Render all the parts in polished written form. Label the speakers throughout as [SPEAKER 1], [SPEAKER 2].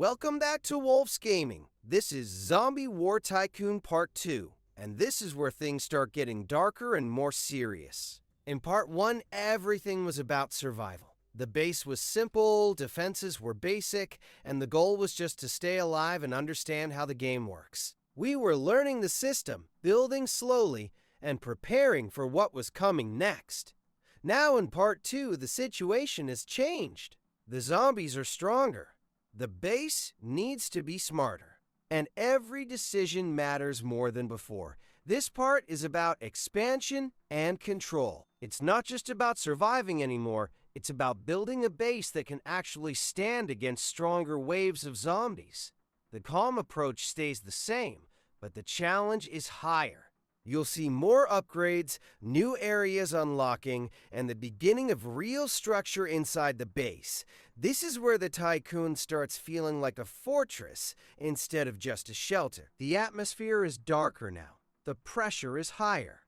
[SPEAKER 1] Welcome back to Wolf's Gaming. This is Zombie War Tycoon Part 2, and this is where things start getting darker and more serious. In Part 1, everything was about survival. The base was simple, defenses were basic, and the goal was just to stay alive and understand how the game works. We were learning the system, building slowly, and preparing for what was coming next. Now in Part 2, the situation has changed. The zombies are stronger. The base needs to be smarter. And every decision matters more than before. This part is about expansion and control. It's not just about surviving anymore, it's about building a base that can actually stand against stronger waves of zombies. The calm approach stays the same, but the challenge is higher. You'll see more upgrades, new areas unlocking, and the beginning of real structure inside the base. This is where the Tycoon starts feeling like a fortress instead of just a shelter. The atmosphere is darker now. The pressure is higher.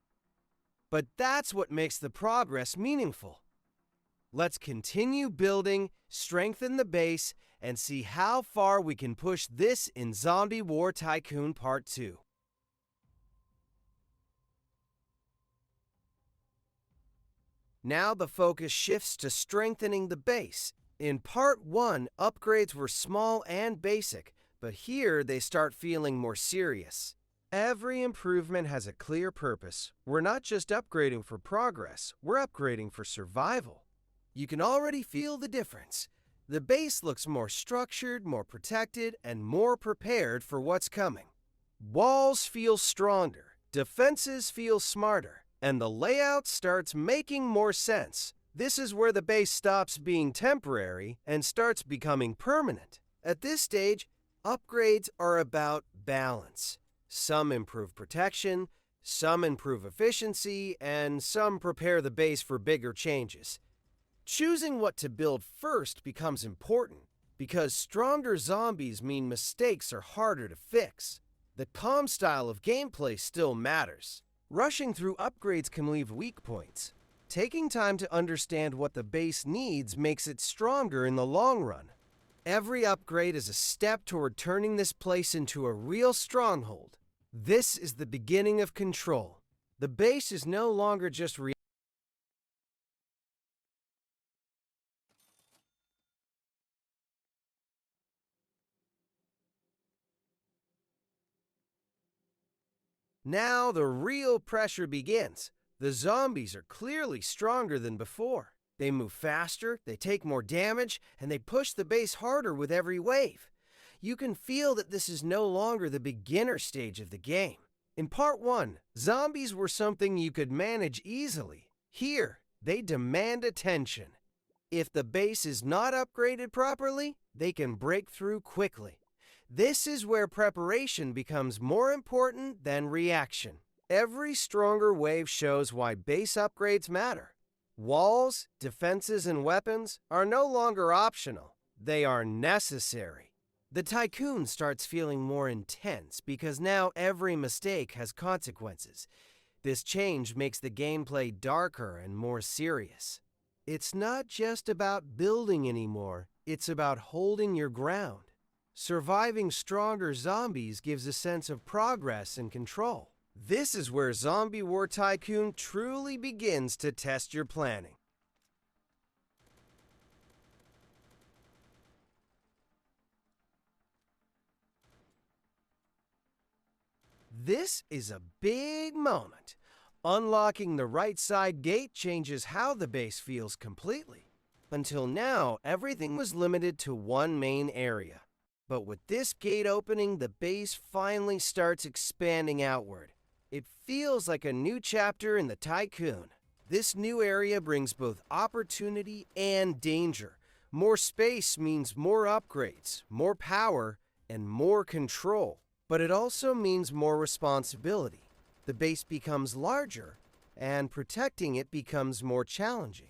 [SPEAKER 1] But that's what makes the progress meaningful. Let's continue building, strengthen the base, and see how far we can push this in Zombie War Tycoon Part 2. Now the focus shifts to strengthening the base. In Part 1, upgrades were small and basic, but here they start feeling more serious. Every improvement has a clear purpose. We're not just upgrading for progress, we're upgrading for survival. You can already feel the difference. The base looks more structured, more protected, and more prepared for what's coming. Walls feel stronger, defenses feel smarter, and the layout starts making more sense. This is where the base stops being temporary and starts becoming permanent. At this stage, upgrades are about balance. Some improve protection, some improve efficiency, and some prepare the base for bigger changes. Choosing what to build first becomes important, because stronger zombies mean mistakes are harder to fix. The calm style of gameplay still matters. Rushing through upgrades can leave weak points. Taking time to understand what the base needs makes it stronger in the long run. Every upgrade is a step toward turning this place into a real stronghold. This is the beginning of control. The base is no longer just Now the real pressure begins. The zombies are clearly stronger than before. They move faster, they take more damage, and they push the base harder with every wave. You can feel that this is no longer the beginner stage of the game. In Part 1, zombies were something you could manage easily. Here, they demand attention. If the base is not upgraded properly, they can break through quickly. This is where preparation becomes more important than reaction. Every stronger wave shows why base upgrades matter. Walls, defenses, and weapons are no longer optional. They are necessary. The Tycoon starts feeling more intense because now every mistake has consequences. This change makes the gameplay darker and more serious. It's not just about building anymore, it's about holding your ground. Surviving stronger zombies gives a sense of progress and control. This is where Zombie War Tycoon truly begins to test your planning. This is a big moment. Unlocking the right side gate changes how the base feels completely. Until now, everything was limited to one main area. But with this gate opening, the base finally starts expanding outward. It feels like a new chapter in the Tycoon. This new area brings both opportunity and danger. More space means more upgrades, more power, and more control. But it also means more responsibility. The base becomes larger, and protecting it becomes more challenging.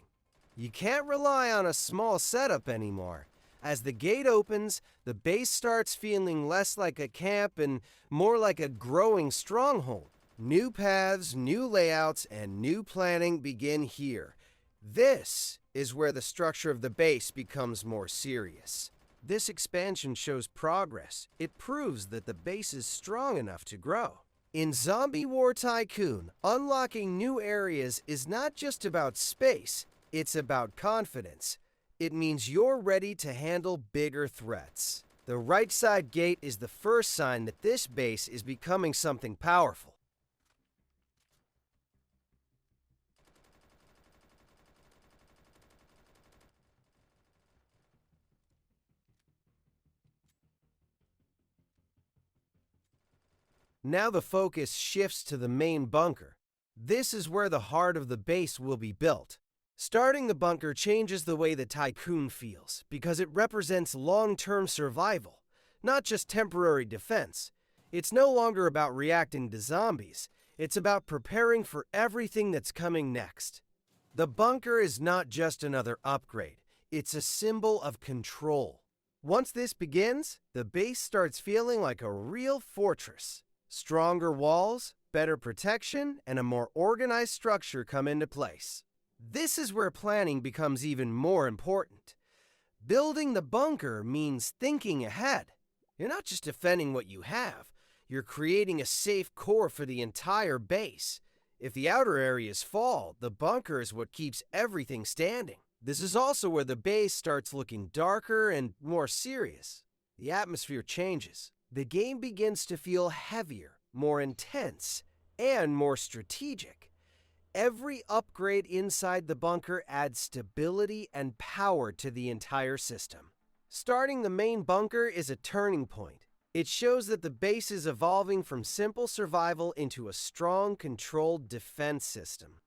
[SPEAKER 1] You can't rely on a small setup anymore. As the gate opens, the base starts feeling less like a camp and more like a growing stronghold. New paths, new layouts, and new planning begin here. This is where the structure of the base becomes more serious. This expansion shows progress. It proves that the base is strong enough to grow. In Zombie War Tycoon, unlocking new areas is not just about space, it's about confidence. It means you're ready to handle bigger threats. The right side gate is the first sign that this base is becoming something powerful. Now the focus shifts to the main bunker. This is where the heart of the base will be built. Starting the bunker changes the way the Tycoon feels because it represents long-term survival, not just temporary defense. It's no longer about reacting to zombies. It's about preparing for everything that's coming next. The bunker is not just another upgrade. It's a symbol of control. Once this begins, the base starts feeling like a real fortress. Stronger walls, better protection, and a more organized structure come into place. This is where planning becomes even more important. Building the bunker means thinking ahead. You're not just defending what you have, you're creating a safe core for the entire base. If the outer areas fall, the bunker is what keeps everything standing. This is also where the base starts looking darker and more serious. The atmosphere changes. The game begins to feel heavier, more intense, and more strategic. Every upgrade inside the bunker adds stability and power to the entire system. Starting the main bunker is a turning point. It shows that the base is evolving from simple survival into a strong, controlled defense system.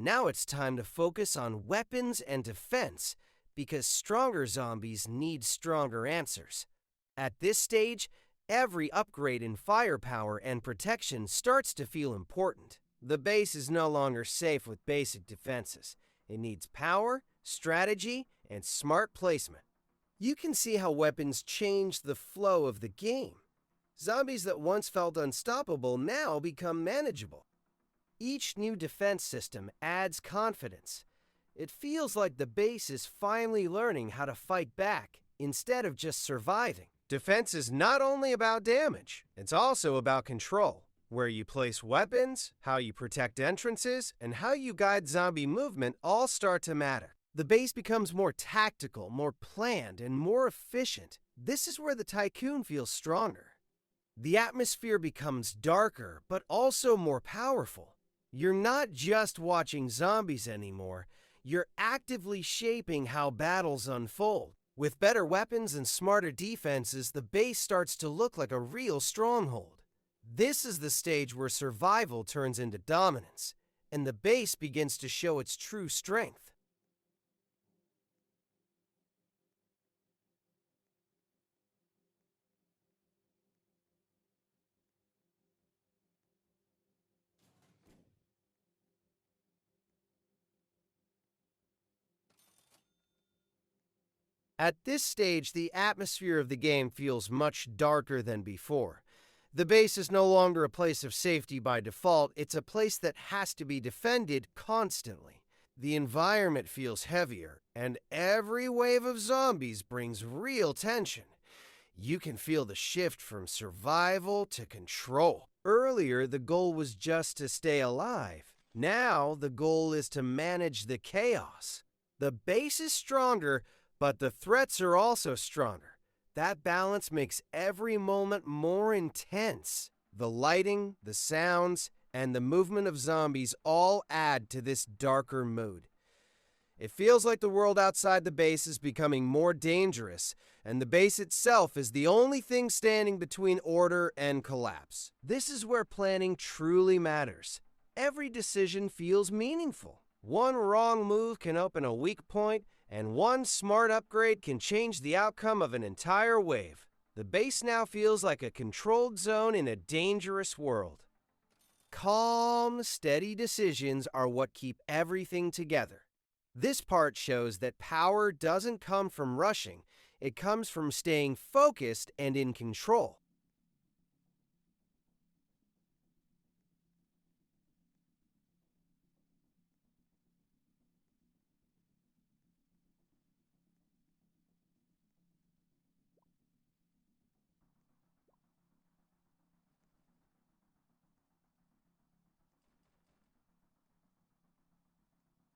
[SPEAKER 1] Now it's time to focus on weapons and defense, because stronger zombies need stronger answers. At this stage, every upgrade in firepower and protection starts to feel important. The base is no longer safe with basic defenses. It needs power, strategy, and smart placement. You can see how weapons change the flow of the game. Zombies that once felt unstoppable now become manageable. Each new defense system adds confidence. It feels like the base is finally learning how to fight back instead of just surviving. Defense is not only about damage, it's also about control. Where you place weapons, how you protect entrances, and how you guide zombie movement all start to matter. The base becomes more tactical, more planned, and more efficient. This is where the Tycoon feels stronger. The atmosphere becomes darker, but also more powerful. You're not just watching zombies anymore, you're actively shaping how battles unfold. With better weapons and smarter defenses, the base starts to look like a real stronghold. This is the stage where survival turns into dominance, and the base begins to show its true strength. At this stage, the atmosphere of the game feels much darker than before. The base is no longer a place of safety by default, it's a place that has to be defended constantly. The environment feels heavier, and every wave of zombies brings real tension. You can feel the shift from survival to control. Earlier, the goal was just to stay alive. Now, the goal is to manage the chaos. The base is stronger, but the threats are also stronger. That balance makes every moment more intense. The lighting, the sounds, and the movement of zombies all add to this darker mood. It feels like the world outside the base is becoming more dangerous, and the base itself is the only thing standing between order and collapse. This is where planning truly matters. Every decision feels meaningful. One wrong move can open a weak point, and one smart upgrade can change the outcome of an entire wave. The base now feels like a controlled zone in a dangerous world. Calm, steady decisions are what keep everything together. This part shows that power doesn't come from rushing, it comes from staying focused and in control.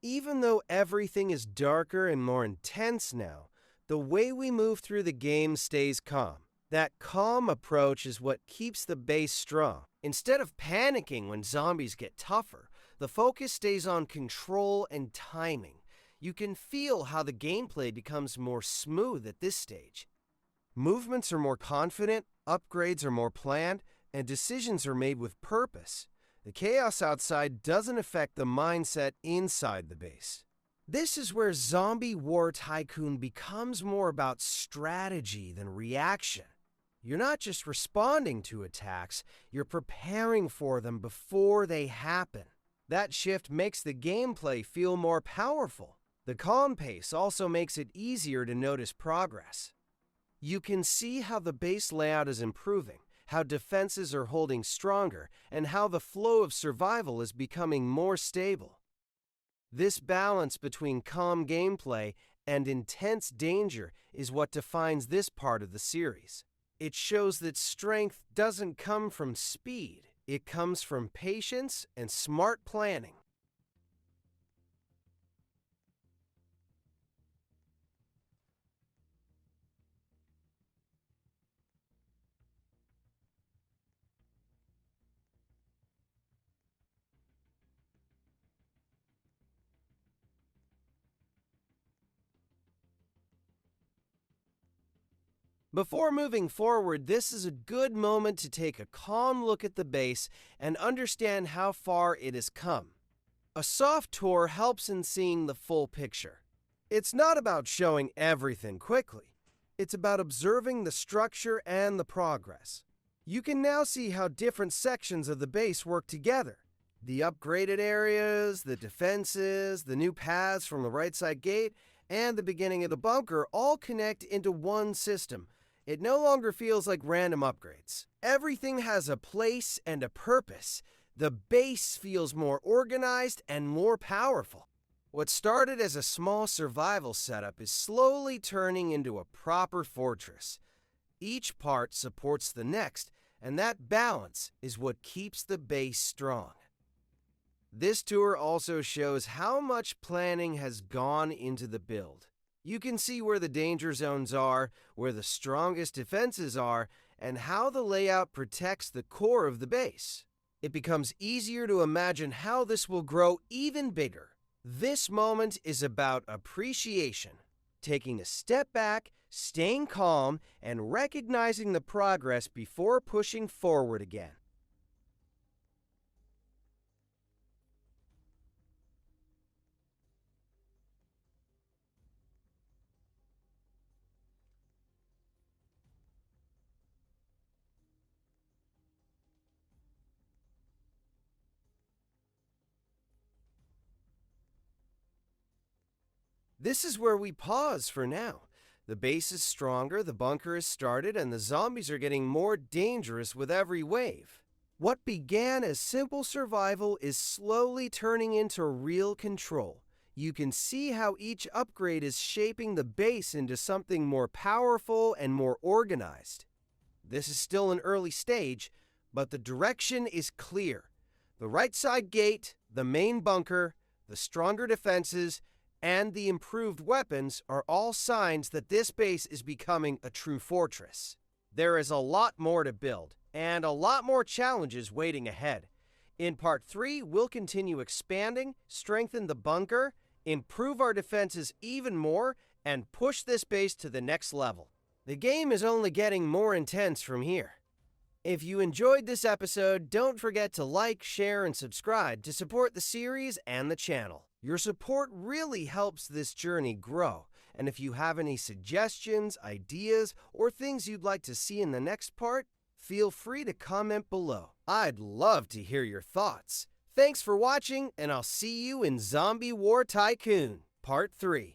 [SPEAKER 1] Even though everything is darker and more intense now, the way we move through the game stays calm. That calm approach is what keeps the base strong. Instead of panicking when zombies get tougher, the focus stays on control and timing. You can feel how the gameplay becomes more smooth at this stage. Movements are more confident, upgrades are more planned, and decisions are made with purpose. The chaos outside doesn't affect the mindset inside the base. This is where Zombie War Tycoon becomes more about strategy than reaction. You're not just responding to attacks, you're preparing for them before they happen. That shift makes the gameplay feel more powerful. The calm pace also makes it easier to notice progress. You can see how the base layout is improving, how defenses are holding stronger, and how the flow of survival is becoming more stable. This balance between calm gameplay and intense danger is what defines this part of the series. It shows that strength doesn't come from speed, it comes from patience and smart planning. Before moving forward, this is a good moment to take a calm look at the base and understand how far it has come. A soft tour helps in seeing the full picture. It's not about showing everything quickly. It's about observing the structure and the progress. You can now see how different sections of the base work together. The upgraded areas, the defenses, the new paths from the right side gate, and the beginning of the bunker all connect into one system. It no longer feels like random upgrades. Everything has a place and a purpose. The base feels more organized and more powerful. What started as a small survival setup is slowly turning into a proper fortress. Each part supports the next, and that balance is what keeps the base strong. This tour also shows how much planning has gone into the build. You can see where the danger zones are, where the strongest defenses are, and how the layout protects the core of the base. It becomes easier to imagine how this will grow even bigger. This moment is about appreciation, taking a step back, staying calm, and recognizing the progress before pushing forward again. This is where we pause for now. The base is stronger, the bunker is started, and the zombies are getting more dangerous with every wave. What began as simple survival is slowly turning into real control. You can see how each upgrade is shaping the base into something more powerful and more organized. This is still an early stage, but the direction is clear. The right side gate, the main bunker, the stronger defenses, and the improved weapons are all signs that this base is becoming a true fortress. There is a lot more to build, and a lot more challenges waiting ahead. In Part 3, we'll continue expanding, strengthen the bunker, improve our defenses even more, and push this base to the next level. The game is only getting more intense from here. If you enjoyed this episode, don't forget to like, share, and subscribe to support the series and the channel. Your support really helps this journey grow, and if you have any suggestions, ideas, or things you'd like to see in the next part, Feel free to comment below. I'd love to hear your thoughts. Thanks for watching, and I'll see you in Zombie War Tycoon Part 3.